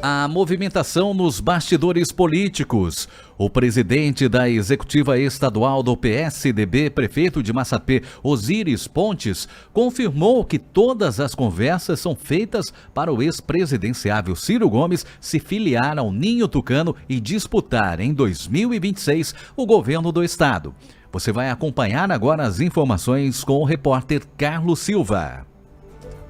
A movimentação nos bastidores políticos. O presidente da executiva estadual do PSDB, prefeito de Massapê, Osíris Pontes, confirmou que todas as conversas são feitas para o ex-presidenciável Ciro Gomes se filiar ao Ninho Tucano e disputar em 2026 o governo do estado. Você vai acompanhar agora as informações com o repórter Carlos Silva.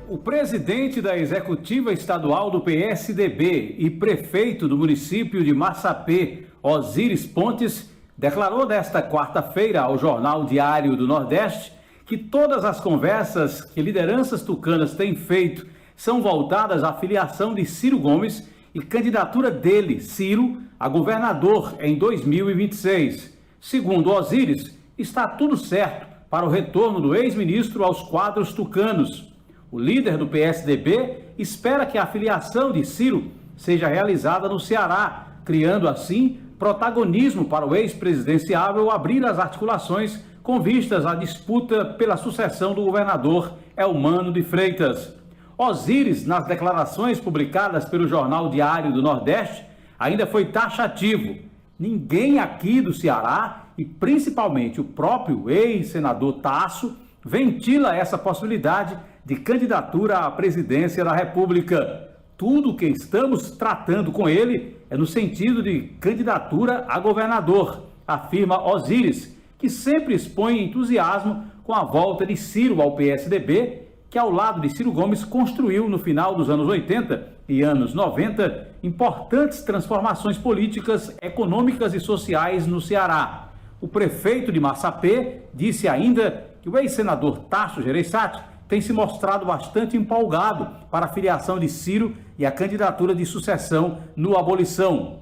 O presidente da executiva estadual do PSDB e prefeito do município de Massapê, Osíris Pontes, declarou nesta quarta-feira ao Jornal Diário do Nordeste que todas as conversas que lideranças tucanas têm feito são voltadas à filiação de Ciro Gomes e candidatura dele, Ciro, a governador em 2026. Segundo Osíris, está tudo certo para o retorno do ex-ministro aos quadros tucanos. O líder do PSDB espera que a filiação de Ciro seja realizada no Ceará, criando assim protagonismo para o ex-presidenciável abrir as articulações com vistas à disputa pela sucessão do governador Eumano de Freitas. Osíris, nas declarações publicadas pelo Jornal Diário do Nordeste, ainda foi taxativo. Ninguém aqui do Ceará, e principalmente o próprio ex-senador Tasso, ventila essa possibilidade de candidatura à presidência da República. Tudo o que estamos tratando com ele é no sentido de candidatura a governador, afirma Osíris, que sempre expõe entusiasmo com a volta de Ciro ao PSDB, que ao lado de Ciro Gomes construiu no final dos anos 80 e anos 90 importantes transformações políticas, econômicas e sociais no Ceará. O prefeito de Massapê disse ainda que o ex-senador Tasso Gereissati tem se mostrado bastante empolgado para a filiação de Ciro e a candidatura de sucessão no Abolição.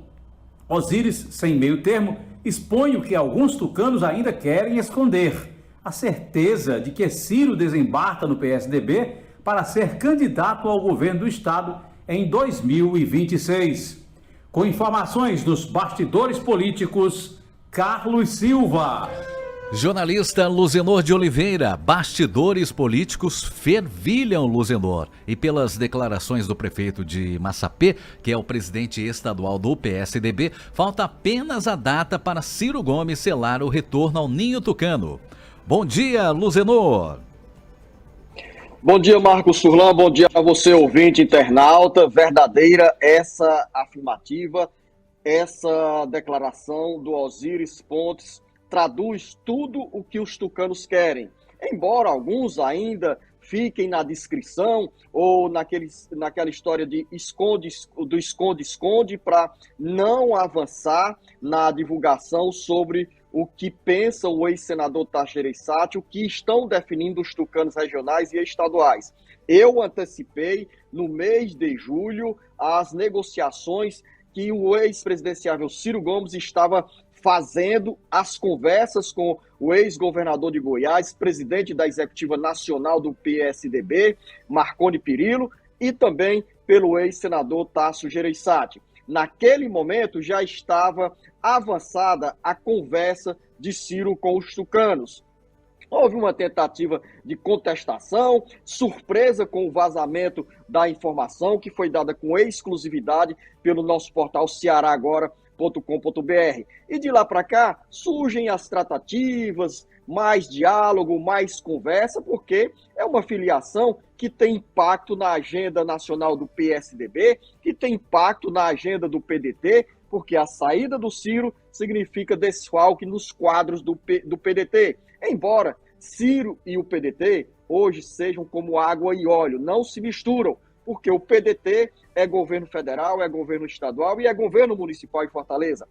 Osíris, sem meio termo, expõe o que alguns tucanos ainda querem esconder: a certeza de que Ciro desembarca no PSDB para ser candidato ao governo do estado em 2026. Com informações dos bastidores políticos, Carlos Silva. Jornalista Luzenor de Oliveira, bastidores políticos fervilham Luzenor. E pelas declarações do prefeito de Massapê, que é o presidente estadual do PSDB, falta apenas a data para Ciro Gomes selar o retorno ao Ninho Tucano. Bom dia, Luzenor. Bom dia, Marcos Surlan. Bom dia a você, ouvinte internauta. Verdadeira essa afirmativa, essa declaração do Osíris Pontes traduz tudo o que os tucanos querem. Embora alguns ainda fiquem na descrição ou naquela história de esconde-esconde para não avançar na divulgação sobre o que pensa o ex-senador Tasso Gereissati, o que estão definindo os tucanos regionais e estaduais. Eu antecipei no mês de julho as negociações que o ex-presidenciável Ciro Gomes estava fazendo, as conversas com o ex-governador de Goiás, presidente da executiva nacional do PSDB, Marconi Perillo, e também pelo ex-senador Tasso Gereissati. Naquele momento já estava avançada a conversa de Ciro com os tucanos. Houve uma tentativa de contestação, surpresa com o vazamento da informação que foi dada com exclusividade pelo nosso portal cearagora.com.br. E de lá para cá surgem as tratativas, mais diálogo, mais conversa, porque é uma filiação que tem impacto na agenda nacional do PSDB, que tem impacto na agenda do PDT, porque a saída do Ciro significa desfalque nos quadros do PDT. Embora Ciro e o PDT hoje sejam como água e óleo, não se misturam, porque o PDT é governo federal, é governo estadual e é governo municipal em Fortaleza.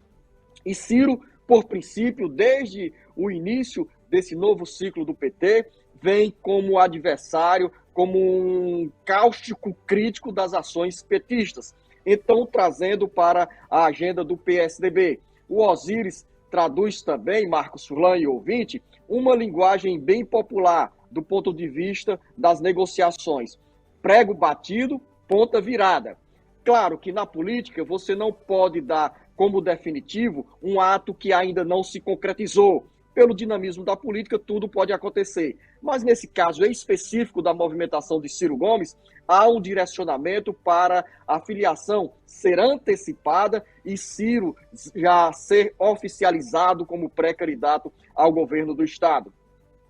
E Ciro, por princípio, desde o início desse novo ciclo do PT, vem como adversário, como um cáustico crítico das ações petistas. Então, trazendo para a agenda do PSDB. O Osíris traduz também, Marcos Furlan e ouvinte, uma linguagem bem popular do ponto de vista das negociações. Prego batido, ponta virada. Claro que na política você não pode dar como definitivo um ato que ainda não se concretizou. pelo dinamismo da política, tudo pode acontecer. Mas nesse caso específico da movimentação de Ciro Gomes, há um direcionamento para a filiação ser antecipada e Ciro já ser oficializado como pré-candidato ao governo do Estado.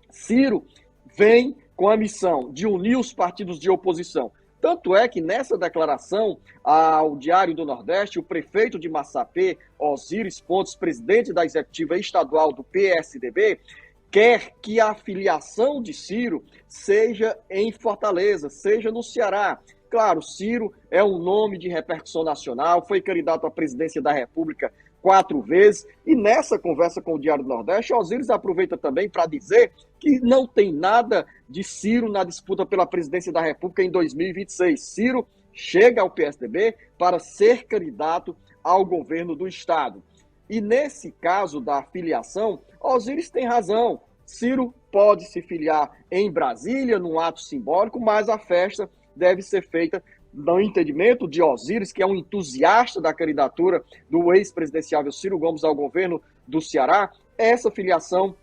Ciro vem com a missão de unir os partidos de oposição. Tanto é que nessa declaração ao Diário do Nordeste, o prefeito de Massapê, Osíris Pontes, presidente da executiva estadual do PSDB, quer que a filiação de Ciro seja em Fortaleza, seja no Ceará. Claro, Ciro é um nome de repercussão nacional, foi candidato à presidência da República 4 vezes, e nessa conversa com o Diário do Nordeste, Osíris aproveita também para dizer que não tem nada de Ciro na disputa pela presidência da República em 2026. Ciro chega ao PSDB para ser candidato ao governo do Estado. E nesse caso da filiação, Osíris tem razão. Ciro pode se filiar em Brasília, num ato simbólico, mas a festa deve ser feita no entendimento de Osíris, que é um entusiasta da candidatura do ex-presidenciável Ciro Gomes ao governo do Ceará. Essa filiação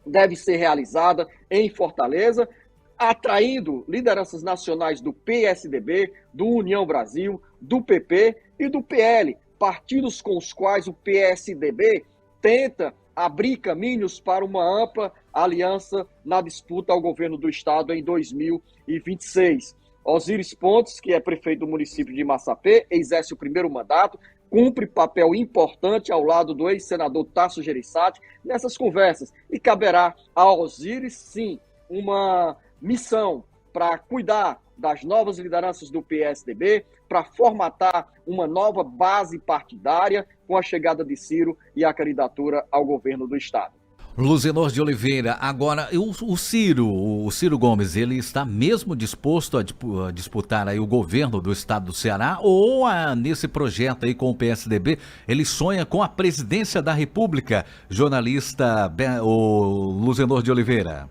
deve ser realizada em Fortaleza, atraindo lideranças nacionais do PSDB, do União Brasil, do PP e do PL, partidos com os quais o PSDB tenta abrir caminhos para uma ampla aliança na disputa ao governo do Estado em 2026. Osíris Pontes, que é prefeito do município de Massapê, exerce o primeiro mandato, cumpre papel importante ao lado do ex-senador Tasso Gereissati nessas conversas. E caberá a Osíris, sim, uma missão para cuidar das novas lideranças do PSDB, para formatar uma nova base partidária com a chegada de Ciro e a candidatura ao governo do Estado. Luzenor de Oliveira, agora o Ciro Gomes, ele está mesmo disposto a disputar aí o governo do estado do Ceará ou nesse projeto aí com o PSDB, ele sonha com a presidência da República? Jornalista o Luzenor de Oliveira.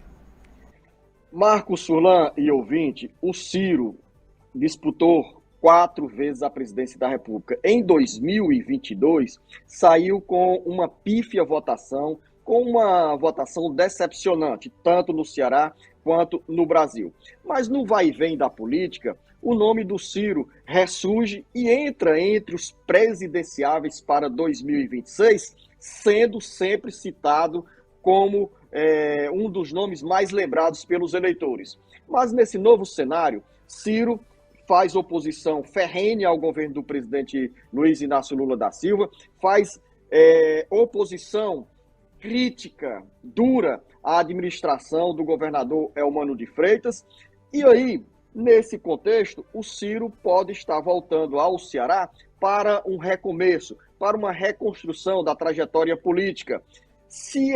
Marcos Furlan e ouvinte, o Ciro disputou 4 vezes a presidência da República. Em 2022, saiu com uma pífia votação, com uma votação decepcionante, tanto no Ceará quanto no Brasil. Mas no vai e vem da política, o nome do Ciro ressurge e entra entre os presidenciáveis para 2026, sendo sempre citado como um dos nomes mais lembrados pelos eleitores. Mas nesse novo cenário, Ciro faz oposição ferrenha ao governo do presidente Luiz Inácio Lula da Silva, faz oposição crítica dura à administração do governador Eumano de Freitas. E aí, nesse contexto, o Ciro pode estar voltando ao Ceará para um recomeço, para uma reconstrução da trajetória política. Se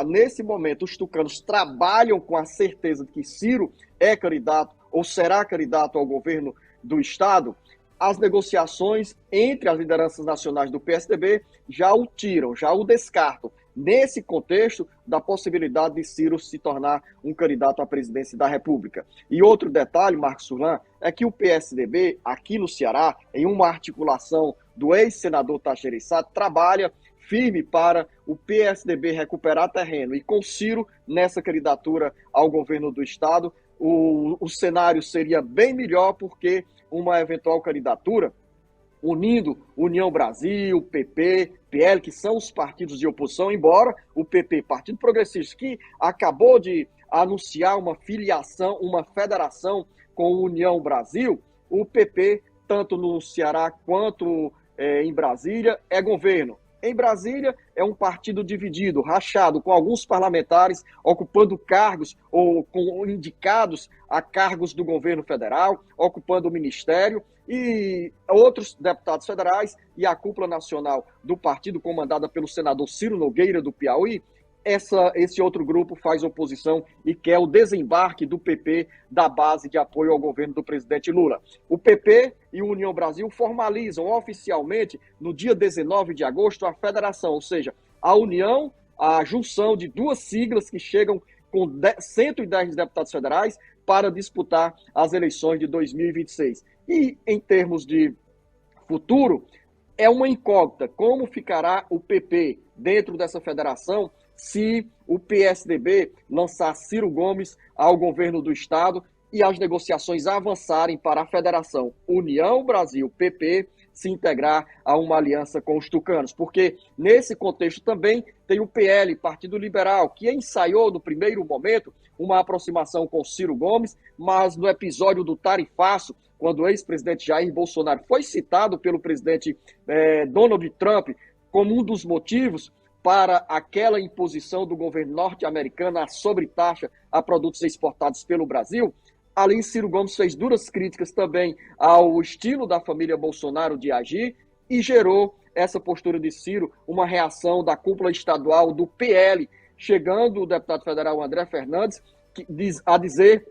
nesse momento os tucanos trabalham com a certeza de que Ciro é candidato ou será candidato ao governo do Estado, as negociações entre as lideranças nacionais do PSDB já o tiram, já o descartam. Nesse contexto da possibilidade de Ciro se tornar um candidato à presidência da República. E outro detalhe, Marcos Furlan, é que o PSDB, aqui no Ceará, em uma articulação do ex-senador Tasso Gereissati, trabalha firme para o PSDB recuperar terreno. E com Ciro nessa candidatura ao governo do Estado, o cenário seria bem melhor, porque uma eventual candidatura unindo União Brasil, PP, PL, que são os partidos de oposição, embora o PP, Partido Progressista, que acabou de anunciar uma filiação, uma federação com a União Brasil, o PP, tanto no Ceará quanto em Brasília, é governo. Em Brasília, é um partido dividido, rachado, com alguns parlamentares ocupando cargos ou indicados a cargos do governo federal, ocupando o ministério, e outros deputados federais e a cúpula nacional do partido, comandada pelo senador Ciro Nogueira, do Piauí. Esse outro grupo faz oposição e quer o desembarque do PP da base de apoio ao governo do presidente Lula. O PP e o União Brasil formalizam oficialmente, no dia 19 de agosto, a federação, ou seja, a união, a junção de duas siglas que chegam com 110 deputados federais para disputar as eleições de 2026. E, em termos de futuro, é uma incógnita como ficará o PP dentro dessa federação se o PSDB lançar Ciro Gomes ao governo do Estado e as negociações avançarem para a Federação União Brasil-PP se integrar a uma aliança com os tucanos. Porque nesse contexto também tem o PL, Partido Liberal, que ensaiou no primeiro momento uma aproximação com Ciro Gomes, mas no episódio do tarifaço, quando o ex-presidente Jair Bolsonaro foi citado pelo presidente Donald Trump como um dos motivos para aquela imposição do governo norte-americano à sobretaxa a produtos exportados pelo Brasil, ali Ciro Gomes fez duras críticas também ao estilo da família Bolsonaro de agir e gerou essa postura de Ciro uma reação da cúpula estadual do PL, chegando o deputado federal André Fernandes a dizer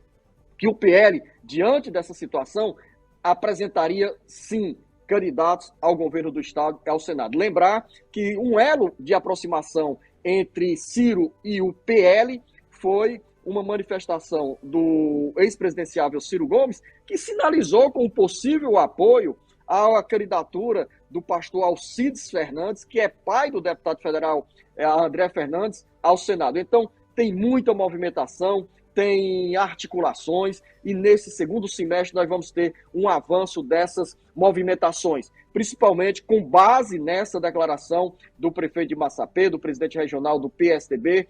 que o PL, diante dessa situação, apresentaria, sim, candidatos ao governo do Estado e ao Senado. Lembrar que um elo de aproximação entre Ciro e o PL foi uma manifestação do ex-presidenciável Ciro Gomes, que sinalizou com possível apoio à candidatura do pastor Alcides Fernandes, que é pai do deputado federal André Fernandes, ao Senado. Então, tem muita movimentação, tem articulações, e nesse segundo semestre nós vamos ter um avanço dessas movimentações, principalmente com base nessa declaração do prefeito de Massapê, do presidente regional do PSDB,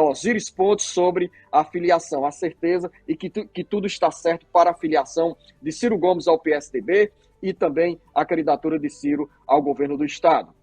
Osiris Pontes, sobre a filiação, a certeza e que tudo está certo para a filiação de Ciro Gomes ao PSDB e também a candidatura de Ciro ao governo do Estado.